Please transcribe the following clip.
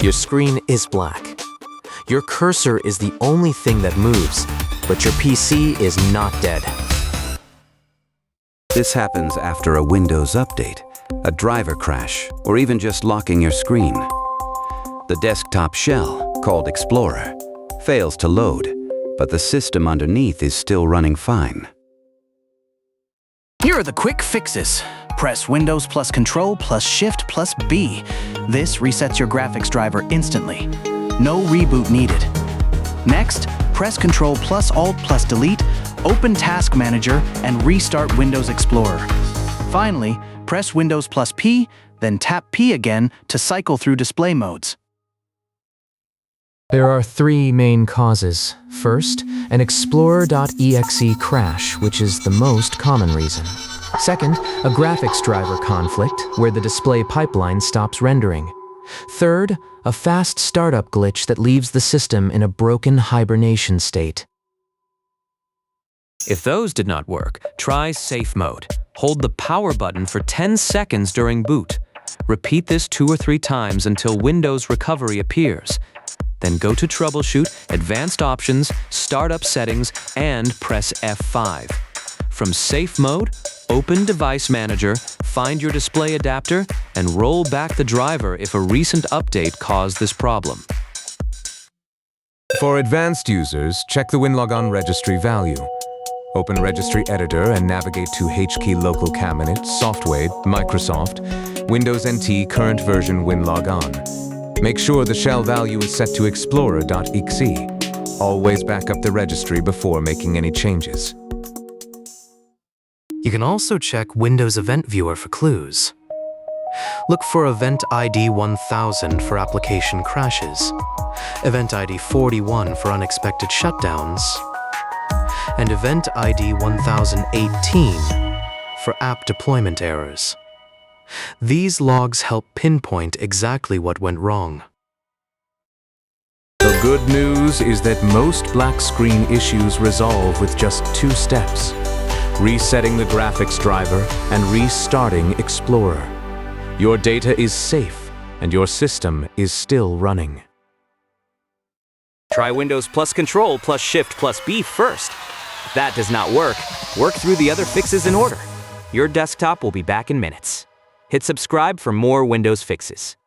Your screen is black. Your cursor is the only thing that moves, but your PC is not dead. This happens after a Windows update, a driver crash, or even just locking your screen. The desktop shell, called Explorer, fails to load, but the system underneath is still running fine. Here are the quick fixes. Press Windows plus Control plus Shift plus B. This resets your graphics driver instantly. No reboot needed. Next, press Control plus Alt plus Delete, open Task Manager, and restart Windows Explorer. Finally, press Windows plus P, then tap P again to cycle through display modes. There are three main causes. First, an Explorer.exe crash, which is the most common reason. Second, a graphics driver conflict, where the display pipeline stops rendering. Third, a fast startup glitch that leaves the system in a broken hibernation state. If those did not work, try Safe Mode. Hold the power button for 10 seconds during boot. Repeat this 2 or 3 times until Windows Recovery appears. Then go to Troubleshoot, Advanced Options, Startup Settings, and press F5. From Safe Mode, open Device Manager, find your display adapter, and roll back the driver if a recent update caused this problem. For advanced users, check the WinLogon registry value. Open Registry Editor and navigate to HKey Local Cabinet, Software, Microsoft, Windows NT Current Version WinLogon. Make sure the shell value is set to Explorer.exe. Always back up the registry before making any changes. You can also check Windows Event Viewer for clues. Look for Event ID 1000 for application crashes, Event ID 41 for unexpected shutdowns, and Event ID 1018 for app deployment errors. These logs help pinpoint exactly what went wrong. The good news is that most black screen issues resolve with just 2 steps: resetting the graphics driver and restarting Explorer. Your data is safe and your system is still running. Try Windows plus Control plus Shift plus B first. If that does not work, work through the other fixes in order. Your desktop will be back in minutes. Hit subscribe for more Windows fixes.